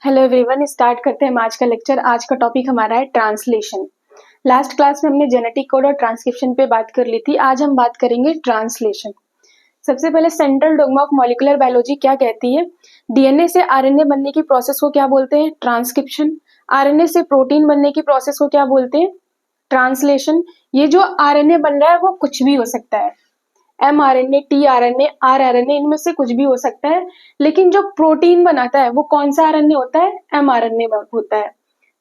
Hello everyone, start करते हैं हम आज का लेक्चर। आज का टॉपिक हमारा है ट्रांसलेशन। लास्ट क्लास में हमने जेनेटिक कोड और ट्रांसक्रिप्शन पे बात कर ली थी। आज हम बात करेंगे ट्रांसलेशन। सबसे पहले central dogma of molecular biology क्या कहती है? डीएनए से आरएनए बनने की प्रोसेस को क्या बोलते हैं? ट्रांसक्रिप्शन। आरएनए से प्रोटीन बनने की प्रोसेस को क्या बोलते हैं? ट्रांसलेशन। ये जो आरएनए बन रहा है वो कुछ भी हो सकता है, mRNA, tRNA, rRNA, इनमें से कुछ भी हो सकता है। लेकिन जो प्रोटीन बनाता है वो कौन सा आरएनए होता है? mRNA होता है।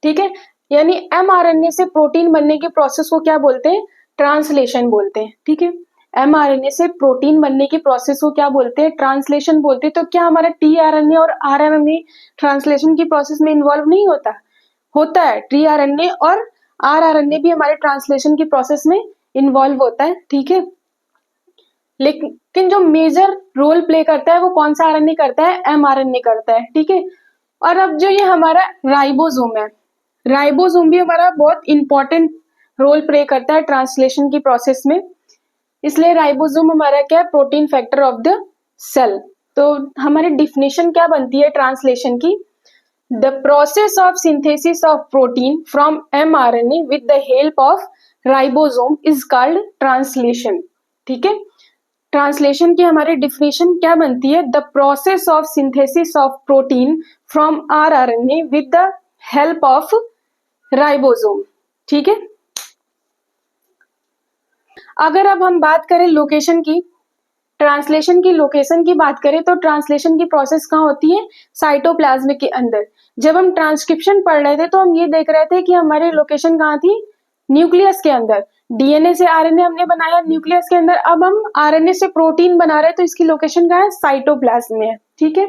ठीक है, यानी mRNA से प्रोटीन बनने की प्रोसेस को क्या बोलते हैं? ट्रांसलेशन बोलते हैं। ठीक है, mRNA से प्रोटीन बनने की प्रोसेस को क्या बोलते हैं? ट्रांसलेशन बोलते हैं। तो क्या हमारा tRNA और rRNA ट्रांसलेशन की प्रोसेस में इन्वॉल्व नहीं होता? होता है। tRNA और rRNA भी हमारे ट्रांसलेशन की प्रोसेस में इन्वॉल्व होता है। ठीक है, लेकिन जो मेजर रोल प्ले करता है वो कौन सा आरएनए करता है? mRNA करता है। ठीक है, और अब जो ये हमारा राइबोसोम है, राइबोसोम भी हमारा बहुत इंपॉर्टेंट रोल प्ले करता है ट्रांसलेशन की प्रोसेस में। इसलिए राइबोसोम हमारा क्या है? Protein factor of the cell. तो हमारी डिफिनेशन क्या बनती है ट्रांसलेशन की? The process of synthesis of protein from mRNA with the help of ribosome is called translation. ठीक है, ट्रांसलेशन की हमारी डिफिनेशन क्या बनती है? The process of synthesis of protein from rRNA with the help of ribosome. ठीक है, अगर अब हम बात करें लोकेशन की, ट्रांसलेशन की लोकेशन की बात करें तो ट्रांसलेशन की प्रोसेस कहाँ होती है? साइटोप्लाज्म के अंदर। जब हम ट्रांसक्रिप्शन पढ़ रहे थे तो हम ये देख रहे थे कि हमारी लोकेशन कहाँ थी? न्यूक्लियस के अंदर। डीएनए से आरएनए हमने बनाया न्यूक्लियस के अंदर। अब हम आरएनए से प्रोटीन बना रहे हैं तो इसकी लोकेशन कहाँ है? साइटोप्लाज्म में है। ठीक है,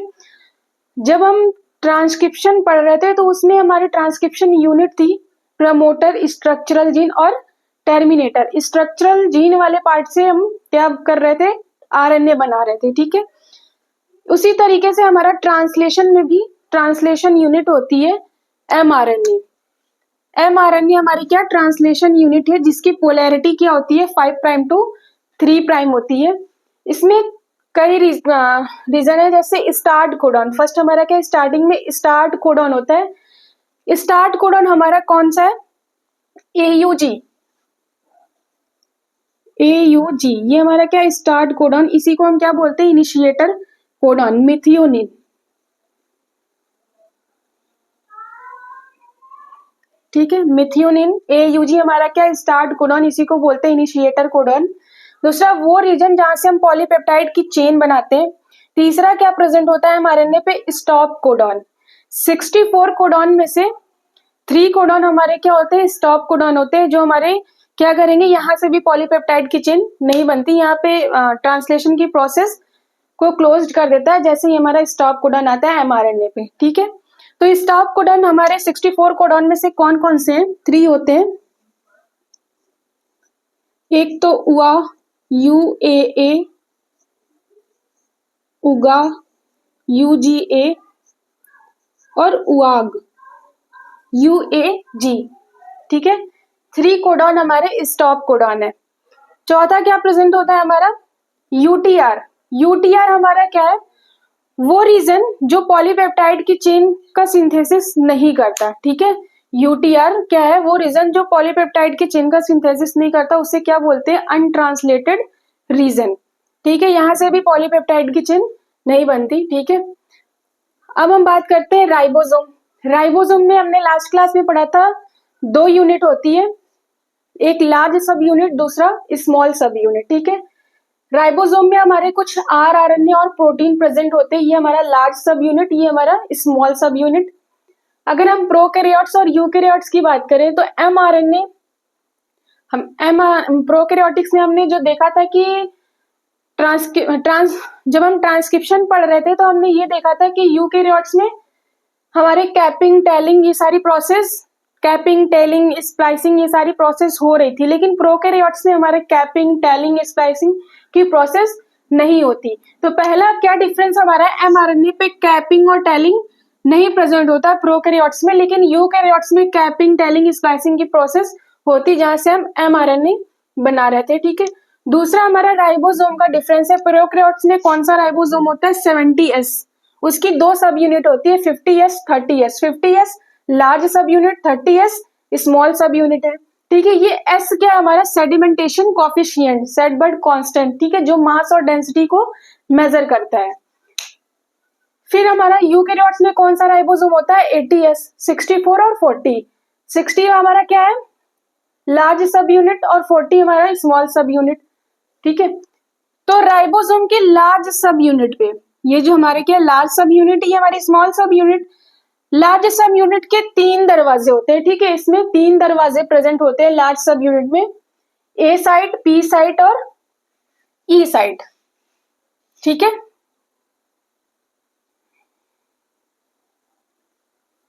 जब हम ट्रांसक्रिप्शन पढ़ रहे थे तो उसमें हमारी ट्रांसक्रिप्शन यूनिट थी प्रमोटर, स्ट्रक्चरल जीन और टर्मिनेटर। स्ट्रक्चरल जीन वाले पार्ट से हम क्या कर रहे थे? आरएनए बना रहे थे। ठीक है, उसी तरीके से हमारा ट्रांसलेशन में भी ट्रांसलेशन यूनिट होती है mRNA। mRNA हमारी क्या ट्रांसलेशन यूनिट है जिसकी पोलैरिटी क्या होती है? 5 प्राइम टू 3 प्राइम होती है। इसमें कई रीजन है, जैसे स्टार्ट कोडॉन। फर्स्ट हमारा क्या स्टार्टिंग में स्टार्ट कोडॉन होता है। स्टार्ट कोडॉन हमारा कौन सा है? AUG। AUG ये हमारा क्या स्टार्ट कोडॉन, इसी को हम क्या बोलते हैं? Initiator codon. मिथियोनिन। ठीक है, मिथियोनिन AUG हमारा क्या स्टार्ट कोडॉन, इसी को बोलते हैं इनिशिएटर कोडॉन। दूसरा वो रीजन जहां से हम पॉलीपेप्टाइड की चेन बनाते हैं। तीसरा क्या प्रेजेंट होता है mRNA पे? Stop codon. 64 कोडॉन में से 3 कोडॉन हमारे क्या होते हैं? स्टॉप कोडॉन होते हैं, जो हमारे क्या करेंगे? यहाँ से भी पॉलीपेप्टाइड की चेन नहीं बनती, यहाँ पे ट्रांसलेशन की प्रोसेस को क्लोज कर देता है जैसे ही हमारा स्टॉप कोडॉन आता है mRNA पे। ठीक है, तो स्टॉप कोडॉन हमारे 64 कोडॉन में से कौन कौन से हैं? 3 होते हैं। एक तो UA, UAA, UGA, UGA और UAG, UAG। ठीक है, 3 कोडॉन हमारे स्टॉप कोडॉन है। चौथा क्या प्रेजेंट होता है हमारा? UTR। UTR हमारा क्या है? वो रीजन जो पॉलीपेप्टाइड की चेन का सिंथेसिस नहीं करता। ठीक है, UTR क्या है? वो रीजन जो पॉलीपेप्टाइड की चेन का सिंथेसिस नहीं करता, उसे क्या बोलते हैं? Untranslated region. ठीक है, यहां से भी पॉलीपेप्टाइड की चेन नहीं बनती। ठीक है, अब हम बात करते हैं राइबोसोम। राइबोसोम में हमने लास्ट क्लास में पढ़ा था 2 यूनिट होती है, एक लार्ज सब यूनिट, दूसरा स्मॉल सब यूनिट। ठीक है, राइबोसोम में हमारे कुछ rRNA और प्रोटीन प्रेजेंट होते हैं। ये हमारा लार्ज सब यूनिट, ये हमारा स्मॉल सब यूनिट। अगर हम प्रोकैरियोट्स और यूकैरियोट्स की बात करें तो mRNA, हम प्रोकैरियोटिक्स में हमने जो देखा था कि जब हम ट्रांसक्रिप्शन पढ़ रहे थे तो हमने ये देखा था कि यूकैरियोट्स में हमारे कैपिंग, टेलिंग, ये सारी प्रोसेस, कैपिंग, टेलिंग, स्प्लाइसिंग, ये सारी प्रोसेस हो रही थी। लेकिन प्रोकैरियोट्स में हमारे कैपिंग, टेलिंग, स्प्लाइसिंग की प्रोसेस नहीं होती। तो पहला क्या डिफरेंस हमारा है? mRNA पे कैपिंग और टेलिंग नहीं प्रेजेंट होता प्रोकैरियोट्स में, लेकिन यूकैरियोट्स में कैपिंग, टेलिंग, स्प्लाइसिंग की प्रोसेस होती, जहां से हम mRNA बना रहे थे। ठीक है, दूसरा हमारा राइबोसोम का डिफरेंस है। प्रोकैरियोट्स में कौन सा राइबोसोम होता है? 70S उसकी 2 सब यूनिट होती है 50s 30s। 50s लार्ज सब यूनिट, 30s स्मॉल सब यूनिट है। ठीक है, ये एस क्या है हमारा सेडिमेंटेशन कोफिशिएंट, सेडबर्ड कांस्टेंट, ठीक है, जो मास और डेंसिटी को मेजर करता है। फिर हमारा यूकेरियोट्स में कौन सा राइबोसोम होता है 80s, 64 और 40। 60 हमारा क्या है लार्ज सब यूनिट और 40 हमारा स्मॉल सब यूनिट। ठीक है, तो राइबोसोम के लार्ज सब यूनिट पे ये जो हमारे क्या लार्ज सब यूनिट, ये हमारी स्मॉल सब यूनिट। लार्ज सब यूनिट के 3 दरवाजे होते हैं। ठीक है, इसमें 3 दरवाजे प्रेजेंट होते हैं लार्ज सब यूनिट में, ए साइट, पी साइट और ई साइट। ठीक है,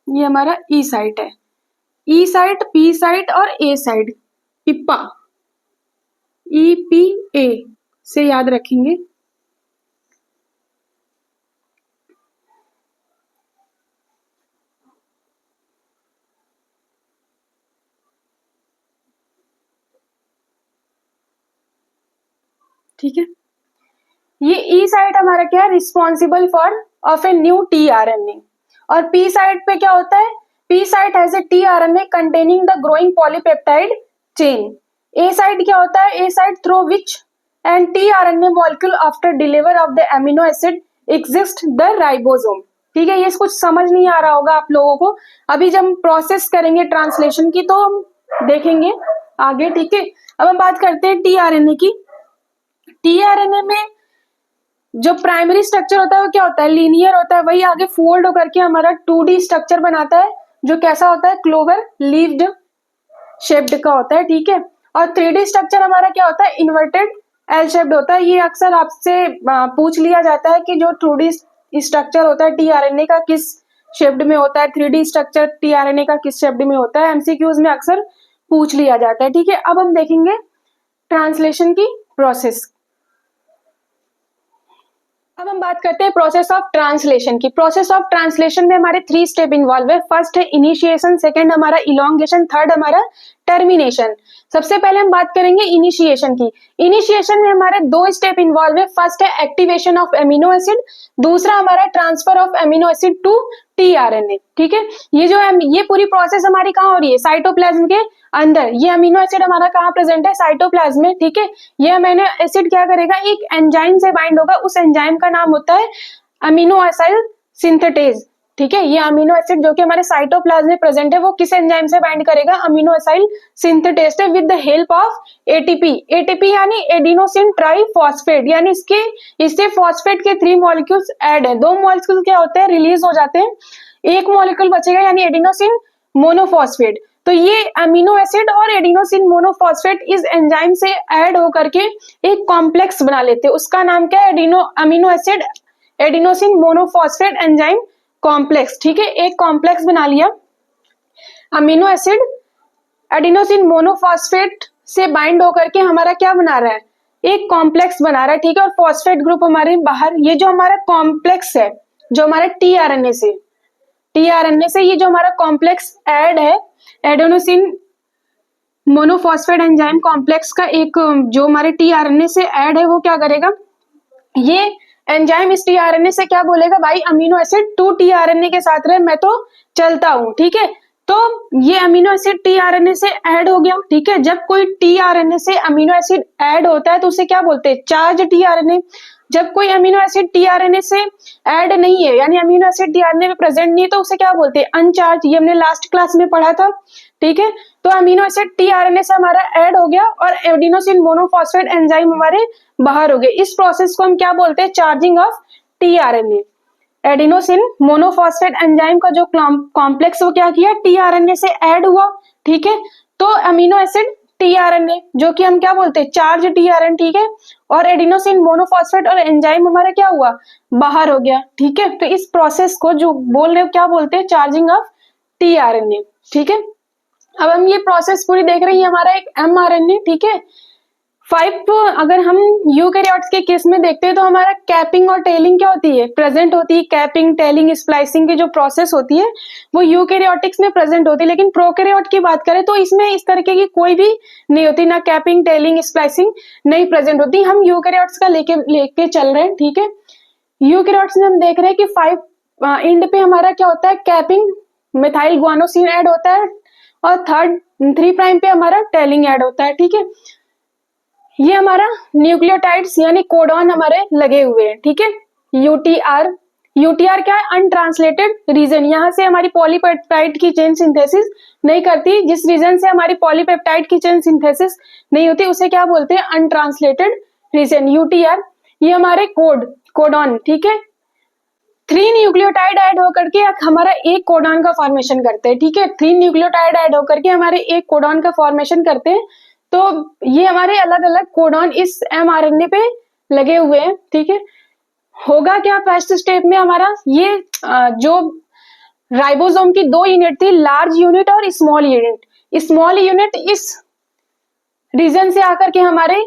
ये हमारा ई साइट है, ई साइट, पी साइट और ए साइट। इप्पा, ई पी ए से याद रखेंगे। ठीक है, ये ई साइट हमारा क्या है responsible for of a new tRNA. और पी साइट पे क्या होता है, P site has a tRNA containing the growing polypeptide chain. A site क्या होता है, A site through which and tRNA molecule after deliver of the amino acid exist the ribosome. ठीक है, ये कुछ समझ नहीं आ रहा होगा आप लोगों को, अभी जब हम प्रोसेस करेंगे ट्रांसलेशन की तो हम देखेंगे आगे। ठीक है, अब हम बात करते हैं टीआरएनए की। टीआरएनए में जो प्राइमरी स्ट्रक्चर होता है वो क्या होता है लीनियर होता है, वही आगे फोल्ड होकर के हमारा 2D स्ट्रक्चर बनाता है जो कैसा होता है क्लोवर लीव्ड शेप्ड का होता है। ठीक है, और 3D स्ट्रक्चर हमारा क्या होता है इन्वर्टेड एल शेप्ड होता है। ये अक्सर आपसे पूछ लिया जाता है कि जो 2D स्ट्रक्चर होता है टीआरएनए का किस शेप्ड में होता है, 3D स्ट्रक्चर टीआरएनए का किस शेप्ड में होता है, एमसीक्यूज में अक्सर पूछ लिया जाता है। ठीक है, अब हम देखेंगे ट्रांसलेशन की प्रोसेस। अब हम बात करते हैं प्रोसेस ऑफ ट्रांसलेशन की। प्रोसेस ऑफ ट्रांसलेशन में हमारे 3 स्टेप इन्वॉल्व है। फर्स्ट है इनिशिएशन, सेकंड हमारा इलोंगेशन, थर्ड हमारा टर्मिनेशन। सबसे पहले हम बात करेंगे इनिशिएशन की। इनिशिएशन में हमारे 2 स्टेप इन्वॉल्व है। फर्स्ट है एक्टिवेशन ऑफ एमिनो एसिड, दूसरा हमारा transfer of amino acid to tRNA. ठीक है, ये पूरी प्रोसेस हमारी कहाँ हो रही है साइटोप्लाज्म के अंदर। ये अमीनो एसिड हमारा कहाँ प्रेजेंट है साइटोप्लाज्म में। ठीक है, ये अमीनो एसिड क्या करेगा एक एंजाइम से बाइंड होगा, उस एंजाइम का नाम होता है अमीनो एसिड सिंथेटेज। ठीक है, ये अमीनो एसिड जो कि हमारे साइटोप्लाज्म में प्रेजेंट है वो किस एंजाइम से बाइंड करेगा amino acid synthetase with the help of ATP. ATP यानी एडिनोसिन ट्राइफॉस्फेट, यानी इससे फॉस्फेट के 3 मॉलिक्यूल्स ऐड है। 2 मॉलिक्यूल क्या होते हैं रिलीज हो जाते हैं, एक मॉलिक्यूल बचेगा यानी एडिनोसिन मोनोफॉस्फेट। तो ये अमीनो एसिड और एडिनोसिन मोनोफॉस्फेट इस एंजाइम से ऐड होकर के एक कॉम्प्लेक्स बना लेते हैं, उसका नाम क्या है amino acid adenosine monophosphate enzyme complex. ठीक है, एक कॉम्प्लेक्स बना लिया अमीनो एसिड एडिनोसिन मोनोफॉस्फेट से बाइंड होकर के हमारा क्या बना रहा है एक कॉम्प्लेक्स बना रहा है। ठीक है, और फॉस्फेट ग्रुप हमारे बाहर, ये जो हमारा कॉम्प्लेक्स है जो हमारे टीआरएनए से ये जो हमारा कॉम्प्लेक्स ऐड है एडेनोसिन मोनोफॉस्फेट एंजाइम कॉम्प्लेक्स का एक जो हमारे टीआरएनए से ऐड है वो क्या करेगा, ये एंजाइम इस टीआरएनए से क्या बोलेगा भाई अमीनो एसिड 2 टीआरएनए के साथ रहे, मैं तो चलता हूं। ठीक है, तो ये अमीनो एसिड टीआरएनए से ऐड हो गया। ठीक है, जब कोई टीआरएनए से अमीनो एसिड ऐड होता है तो उसे क्या बोलते हैं चार्ज टीआरएनए। जब कोई अमीनो एसिड टीआरएनए से ऐड नहीं है यानी अमीनो एसिड टीआरएनए में प्रेजेंट नहीं है तो उसे क्या बोलते हैं अनचार्ज। ये हमने लास्ट क्लास में पढ़ा था। ठीक है, तो अमीनो एसिड टीआरएनए से हमारा ऐड हो गया और एडिनोसिन मोनोफॉस्फेट एंजाइम हमारे बाहर हो गए। इस प्रोसेस को हम क्या बोलते हैं charging of tRNA. Adenosine monophosphate enzyme का जो कॉम्प्लेक्स वो क्या किया टीआरएनए से ऐड हुआ। ठीक है, तो अमीनो एसिड टीआरएनए जो कि हम क्या बोलते हैं चार्ज टीआरएन। ठीक है, और एडिनोसिन मोनोफॉस्फेट और एंजाइम हमारा क्या हुआ बाहर हो गया। ठीक है, तो इस प्रोसेस को जो बोल रहे हो क्या बोलते हैं चार्जिंग ऑफ टीआरएनए। ठीक है, अब हम ये प्रोसेस पूरी देख रहे हैं हमारा एक एमआरएनए। ठीक है, 5 अगर हम यूकैरियोट्स के केस में देखते हैं तो हमारा कैपिंग और टेलिंग क्या होती है प्रेजेंट होती है। कैपिंग टेलिंग स्प्लाइसिंग की जो प्रोसेस होती है वो यूकैरियोटिक्स में प्रेजेंट होती है, लेकिन प्रोकैरियोट की बात करें तो इसमें इस तरीके की कोई भी नहीं होती, ना कैपिंग टेलिंग स्प्लाइसिंग नहीं प्रेजेंट होती। हम यूकैरियोट्स का लेके चल रहे हैं। ठीक है, यूकैरियोट्स में हम देख रहे हैं कि 5 एंड पे हमारा क्या होता है, कैपिंग मिथाइल गुआनोसिन ऐड होता है और 3 प्राइम पे हमारा टेलिंग ऐड होता है। ठीक है, ये हमारा न्यूक्लियोटाइड्स यानी कोडॉन हमारे लगे हुए हैं। ठीक है, यूटीआर, यूटीआर क्या है, अनट्रांसलेटेड रीजन, यहाँ से हमारी पॉलीपेप्टाइड की चेन सिंथेसिस नहीं करती, जिस रीजन से हमारी पॉलीपेप्टाइड की चेन सिंथेसिस नहीं होती उसे क्या बोलते हैं, अनट्रांसलेटेड रीजन, यूटीआर। ये हमारे कोडॉन, ठीक है, 3 न्यूक्लियोटाइड ऐड होकर के हमारा एक कोडॉन का फॉर्मेशन करते हैं। ठीक है, 3 न्यूक्लियोटाइड ऐड होकर के हमारे एक कोडॉन का फॉर्मेशन करते हैं। तो ये हमारे अलग अलग कोडॉन इस एमआरएनए पे लगे हुए हैं। ठीक है, होगा क्या फर्स्ट स्टेप में हमारा, ये जो राइबोसोम की 2 यूनिट थी, लार्ज यूनिट और स्मॉल यूनिट, स्मॉल यूनिट इस रीजन से आकर के हमारे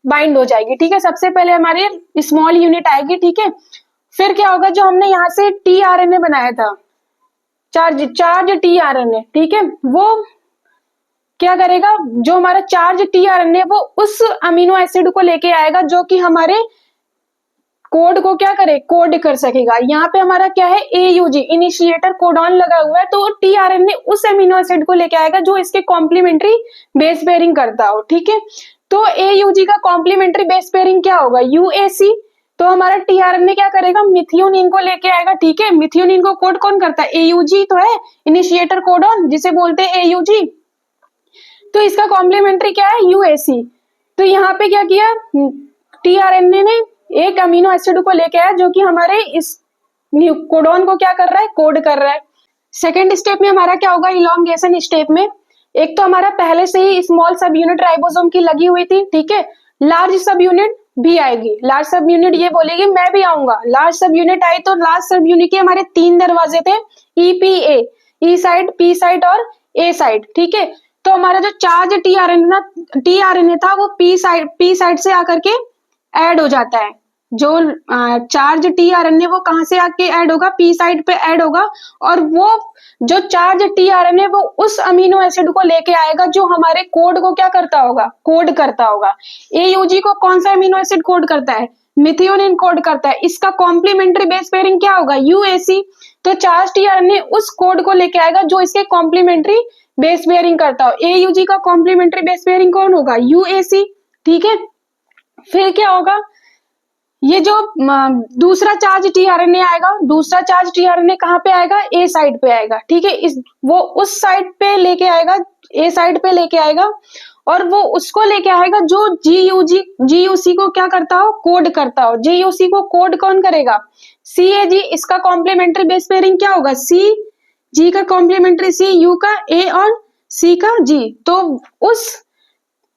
बाइंड हो जाएगी। ठीक है, सबसे पहले हमारे स्मॉल यूनिट आएगी। ठीक है, फिर क्या होगा, जो हमने यहाँ से टीआरएनए बनाया था, चार्ज टीआरएनए, ठीक है, वो क्या करेगा, जो हमारा चार्ज टीआरएनए वो उस अमीनो एसिड को लेके आएगा जो कि हमारे कोड को क्या करे, कोड कर सकेगा। यहाँ पे हमारा क्या है, एयूजी इनिशिएटर कोडॉन लगा हुआ है, तो टीआरएनए उस अमीनो एसिड को लेके आएगा जो इसके कॉम्प्लीमेंट्री बेस पेयरिंग करता हो। ठीक है, तो एयूजी का कॉम्प्लीमेंट्री बेस पेयरिंग क्या होगा, यूएसी। तो हमारा टीआरएनए क्या करेगा, मिथियोनिन को लेके आएगा। ठीक है, मिथियोनिन को कोड कौन करता है, एयूजी तो है, इनिशिएटर कोडॉन जिसे बोलते हैं एयूजी। तो इसका कॉम्प्लीमेंट्री क्या है, यूएसी। तो यहाँ पे क्या किया, टीआरएनए ने एक अमीनो एसिड को लेके आया जो कि हमारे इस कोडॉन को क्या कर रहा है, कोड कर रहा है। सेकेंड स्टेप में हमारा क्या होगा, इलॉन्गेशन स्टेप में, एक तो हमारा पहले से ही स्मॉल सब यूनिट राइबोसोम की लगी हुई थी। ठीक है, लार्ज सब यूनिट भी आएगी, लार्ज सब यूनिट ये बोलेगी मैं भी आऊंगा। लार्ज सब यूनिट आई तो लार्ज सब यूनिट के हमारे 3 दरवाजे थे, ईपीए, ई साइड, पी साइड और ए साइड। ठीक है, तो हमारा जो चार्ज टीआरएनए था वो पी साइड से आकर के ऐड हो जाता है। जो चार्ज टीआरएनए वो कहां से आके ऐड होगा, पी साइड पे ऐड होगा, और वो जो चार्ज टीआरएनए वो उस अमीनो एसिड को लेके आएगा जो हमारे कोड को क्या करता होगा, कोड करता होगा। एयूजी को कौन सा अमीनो एसिड कोड करता है, मिथियोनिन कोड करता है। इसका कॉम्प्लीमेंट्री बेस पेयरिंग क्या होगा, यूएसी। तो चार्ज टीआरएनए उस कोड को लेके आएगा जो इसके कॉम्प्लीमेंट्री बेस पेयरिंग करता हो। एयूजी का कॉम्प्लीमेंट्री बेस पेयरिंग कौन होगा, यूएसी। ठीक है, फिर क्या होगा, ये जो दूसरा चार्ज टीआरएनए आएगा, दूसरा चार्ज टीआरएनए कहाँ पे आएगा, ए साइड पे आएगा। ठीक है, वो उस साइड पे लेके आएगा, ए साइड पे लेके आएगा, और वो उसको लेके आएगा जो जीयूसी को क्या करता हो, कोड करता हो। जीयूसी को कोड कौन करेगा, सीएजी। इसका कॉम्प्लीमेंट्री बेस पेयरिंग क्या होगा, सी जी का कॉम्प्लीमेंट्री सी, यू का ए और सी का जी। तो उस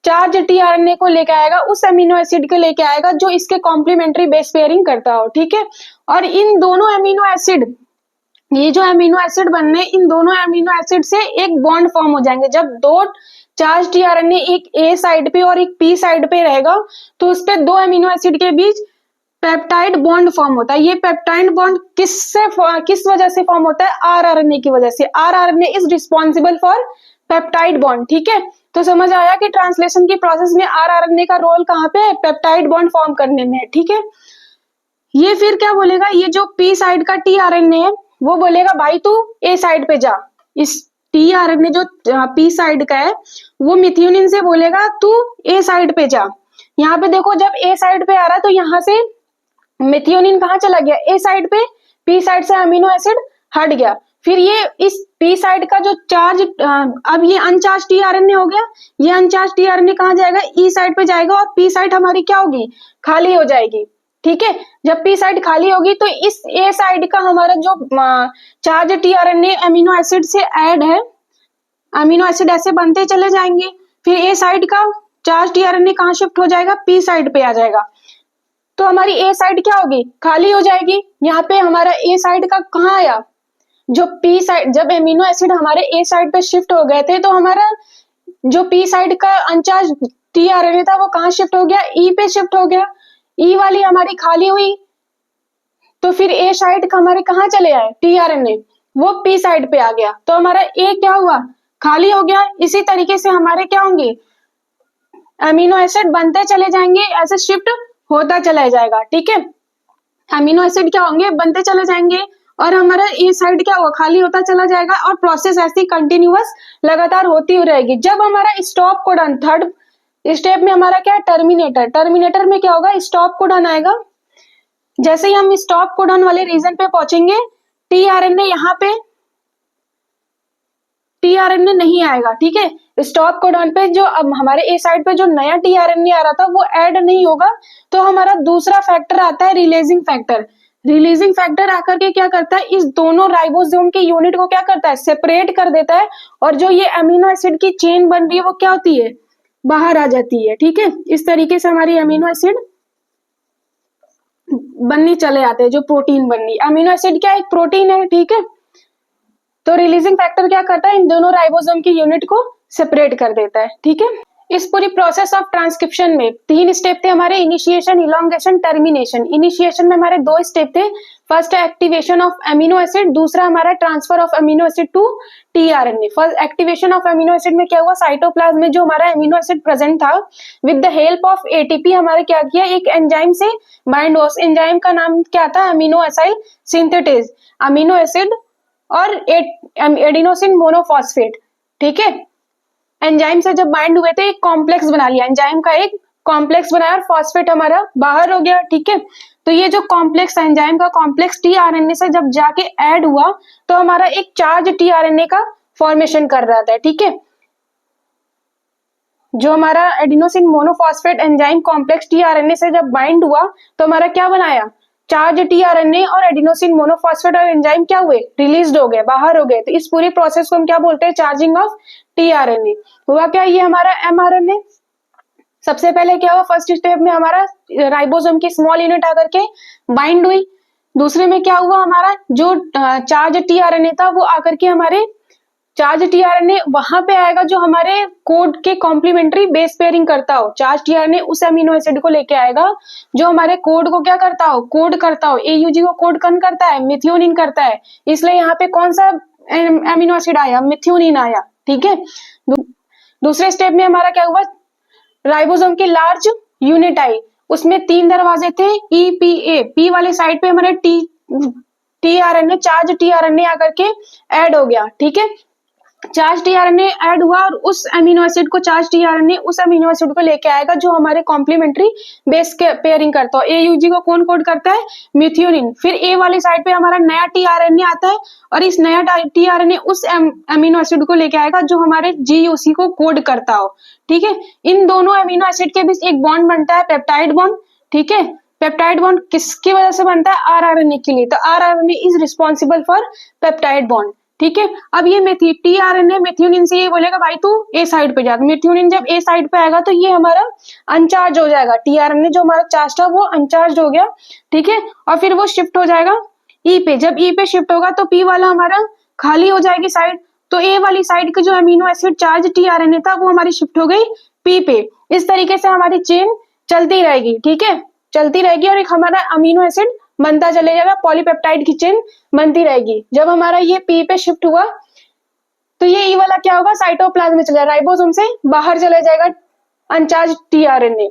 चार्ज टीआरएनए को लेके आएगा, उस अमीनो एसिड को लेके आएगा जो इसके कॉम्प्लीमेंट्री बेस पेयरिंग करता हो। ठीक है, और इन दोनों अमीनो एसिड, ये जो अमीनो एसिड बनने, इन दोनों अमीनो एसिड से एक बॉन्ड फॉर्म हो जाएंगे। जब 2 चार्ज टीआरएनए एक ए साइड पे और एक पी साइड पे रहेगा तो उस पे 2 अमीनो एसिड के बीच पेप्टाइड बॉन्ड फॉर्म होता है। ये पेप्टाइड बॉन्ड किस वजह से फॉर्म होता है, आरआरएनए की वजह से। RRNA is responsible for peptide bond. ठीक है, तो समझ आया कि ट्रांसलेशन की प्रोसेस में आरआरएनए का रोल कहाँ पे है, पेप्टाइड बॉन्ड फॉर्म करने में। ठीक है, ये फिर क्या बोलेगा, ये जो पी साइड का टीआरएनए है वो बोलेगा भाई तू ए साइड पे जा। इस टीआरएनए जो पी साइड का है वो मिथियोनिन से बोलेगा तू ए साइड पे जा। यहाँ पे देखो, जब ए साइड पे आ रहा है तो यहाँ से मिथियोनिन कहाँ चला गया, ए साइड पे, पी साइड से अमीनो एसिड हट गया। फिर ये इस पी साइड का जो चार्ज, अब ये अनचार्ज टीआरएनए हो गया, ये अनचार्ज टीआरएनए कहाँ जाएगा, ई साइड पे जाएगा, और पी साइड हमारी क्या होगी, खाली हो जाएगी। ठीक है, जब पी साइड खाली होगी तो इस ए साइड का हमारा जो चार्ज टीआरएनए अमीनो एसिड से ऐड है, अमीनो एसिड ऐसे बनते चले जाएंगे। फिर ए साइड का चार्ज टीआरएनए कहाँ शिफ्ट हो जाएगा, पी साइड पे आ जाएगा। तो हमारी ए साइड क्या होगी, खाली हो जाएगी। यहाँ पे हमारा ए साइड का कहाँ आया, जो पी साइड, जब एमिनो एसिड हमारे ए साइड पे शिफ्ट हो गए थे तो हमारा जो पी साइड का अनचार्ज टीआरएनए था वो कहाँ शिफ्ट हो गया, ई पे शिफ्ट हो गया। ई वाली हमारी खाली हुई तो फिर ए साइड का हमारे कहाँ चले आए, टीआरएनए, वो पी साइड पे आ गया, तो हमारा ए क्या हुआ, खाली हो गया। इसी तरीके से हमारे क्या होंगे, अमीनो एसिड बनते चले जाएंगे, ऐसे शिफ्ट होता चला जाएगा। ठीक है, अमीनो एसिड क्या होंगे, बनते चले जाएंगे और हमारा ए साइड क्या होगा, खाली होता चला जाएगा और प्रोसेस ऐसी कंटिन्यूअस लगातार होती हुई रहेगी। जब हमारा स्टॉप कोडन थर्ड स्टेप में हमारा क्या है, टर्मिनेटर, टर्मिनेटर में क्या होगा, स्टॉप कोडन आएगा। जैसे ही हम स्टॉप कोडन वाले रीजन पे पहुंचेंगे, टीआरएनए यहाँ पे टीआरएनए नहीं आएगा, ठीक है। स्टॉप कोडन पे जो अब हमारे ए साइड पे जो नया टीआरएनए आ रहा था वो ऐड नहीं होगा, तो हमारा दूसरा फैक्टर आता है रिलीजिंग फैक्टर। रिलीजिंग फैक्टर आकर के क्या करता है, इस दोनों राइबोसोम के यूनिट को क्या करता है, सेपरेट कर देता है और जो ये अमीनो एसिड की चेन बन रही है वो क्या होती है, बाहर आ जाती है, ठीक है। इस तरीके से हमारी अमीनो एसिड बननी चले आते हैं, जो प्रोटीन बननी। अमीनो एसिड क्या एक प्रोटीन है, ठीक है। तो रिलीजिंग फैक्टर क्या करता है, इन दोनों राइबोसोम की यूनिट को सेपरेट कर देता है, ठीक है। इस पूरी प्रोसेस ऑफ ट्रांसक्रिप्शन में 3 स्टेप थे हमारे, इनिशिएशन, इलोंगेशन, टर्मिनेशन। इनिशिएशन में हमारे 2 स्टेप थे, first activation of amino acid, दूसरा हमारा transfer of amino acid to tRNA. First activation of amino acid में क्या हुआ, साइटोप्लाज्म में जो हमारा अमीनो एसिड प्रेजेंट था with the help of ATP हमारे क्या किया, एक एंजाइम से बाइंड हुआ। एंजाइम का नाम क्या था, amino acyl synthetase. Amino acid और एडिनोसिन मोनोफॉस्फेट, ठीक है। एंजाइम से जब बाइंड हुए थे एक कॉम्प्लेक्स बना लिया, एंजाइम का एक कॉम्प्लेक्स बनाया और फॉस्फेट हमारा बाहर हो गया, ठीक है। तो ये जो कॉम्प्लेक्स एंजाइम का कॉम्प्लेक्स टीआरएनए से जब जाके ऐड हुआ तो हमारा एक चार्ज टीआरएनए का फॉर्मेशन कर रहा था, ठीक है। जो हमारा adenosine monophosphate enzyme complex tRNA से जब बाइंड हुआ तो हमारा क्या बनाया, चार्ज टीआरएनए और एडिनोसिन मोनोफॉस्फेट और एंजाइम क्या हुए, रिलीज्ड हो गए, बाहर हो गए। तो इस पूरी प्रोसेस को हम क्या बोलते हैं, चार्जिंग ऑफ टीआरएनए। हुआ क्या, ये हमारा एमआरएनए। सबसे पहले क्या हुआ, फर्स्ट स्टेप में हमारा राइबोसोम की स्मॉल यूनिट आकर के बाइंड हुई। दूसरे में क्या हुआ, हमारा जो चार्ज टीआरएनए था वो आकर के हमारे चार्ज टीआरएनए वहां पे आएगा जो हमारे कोड के कॉम्प्लीमेंट्री बेस पेयरिंग करता हो। चार्ज टीआरएनए उस अमीनो एसिड को लेके आएगा जो हमारे कोड को क्या करता हो, कोड करता हो। एयूजी को कोड कौन करता है, मिथ्योनिन करता है। इसलिए यहाँ पे कौन सा अमीनो एसिड आया, मिथ्योनिन आया, ठीक है। दूसरे स्टेप में हमारा क्या हुआ, राइबोसोम की लार्ज यूनिट आई, उसमें 3 दरवाजे थे, ईपीए। पी वाले साइड पे हमारे टीआरएनए, चार्ज टीआरएनए आकर के ऐड हो गया, ठीक है। चार्ज टीआरएनए ऐड हुआ और उस अमीनो एसिड को, चार्ज टीआरएनए उस अमीनो एसिड को लेके आएगा जो हमारे कॉम्प्लीमेंट्री बेस के पेयरिंग करता हो। एयूजी को कौन कोड करता है, मिथ्योनिन। फिर ए वाली साइड पे हमारा नया टीआरएनए आता है और इस नया टीआरएनए उस अमीनो एसिड को लेके आएगा जो हमारे जीयूसी को कोड करता हो, ठीक है। इन दोनों अमीनो एसिड के बीच एक बॉन्ड बनता है, पेप्टाइड बॉन्ड, ठीक है। पेप्टाइड बॉन्ड किसकी वजह से बनता है, आरआरएनए के लिए। तो rRNA is responsible for peptide bond, ठीक है। अब ये टीआरएनए मिथ्योनिन से ये बोलेगा भाई तू ए साइड पे जा। मिथ्योनिन जब ए साइड पे आएगा तो ये हमारा अनचार्ज हो जाएगा, टीआरएनए जो हमारा चार्ज था वो अनचार्ज हो गया, ठीक है। और फिर वो शिफ्ट हो जाएगा ई पे। जब ई पे शिफ्ट होगा तो पी वाला हमारा खाली हो जाएगी साइड, तो ए वाली साइड के जो अमीनो एसिड चार्ज टीआरएनए था वो हमारी शिफ्ट हो गई पी पे। इस तरीके से हमारी चेन चलती रहेगी, ठीक है, चलती रहेगी और एक हमारा अमीनो एसिड बनता चले जाएगा, पॉलीपेप्टाइड की चेन बनती रहेगी। जब हमारा ये पी पे शिफ्ट हुआ तो ये ई वाला क्या होगा, साइटोप्लाज्म में चला जाएगा, राइबोसोम से बाहर चले जाएगा अनचार्ज टीआरएनए।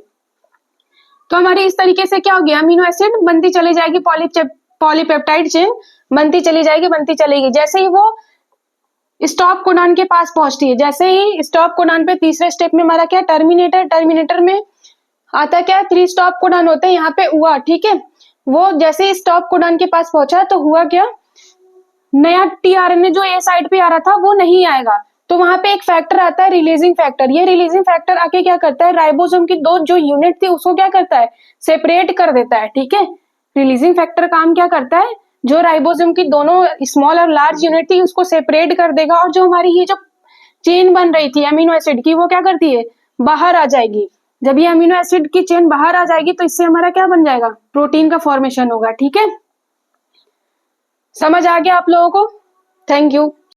तो हमारी इस तरीके से क्या हो गया, अमीनो एसिड बनती चली जाएगी, पॉलीपेप्टाइड चेन बनती चली जाएगी, बनती चलेगी। जैसे ही वो स्टॉप कोडॉन के पास पहुंचती है, जैसे ही स्टॉप कोडॉन पे तीसरे स्टेप में हमारा क्या, टर्मिनेटर। टर्मिनेटर में आता क्या, 3 स्टॉप कोडॉन होते हैं, यहाँ पे हुआ, ठीक है। वो जैसे ही स्टॉप कोडॉन के पास पहुंचा तो हुआ क्या, नया टीआरएनए जो ए साइड पे आ रहा था वो नहीं आएगा, तो वहां पे एक फैक्टर आता है रिलीजिंग फैक्टर। ये रिलीजिंग फैक्टर आके क्या करता है, राइबोसोम की 2 जो यूनिट थी उसको क्या करता है, सेपरेट कर देता है, ठीक है। रिलीजिंग फैक्टर काम क्या करता है, जो राइबोसोम की दोनों स्मॉल और लार्ज यूनिट थी उसको सेपरेट कर देगा और जो हमारी ये जो चेन बन रही थी अमीनो एसिड की वो क्या करती है, बाहर आ जाएगी। जब ये अमीनो एसिड की चेन बाहर आ जाएगी तो इससे हमारा क्या बन जाएगा, प्रोटीन का फॉर्मेशन होगा, ठीक है। समझ आ गया आप लोगों को, थैंक यू।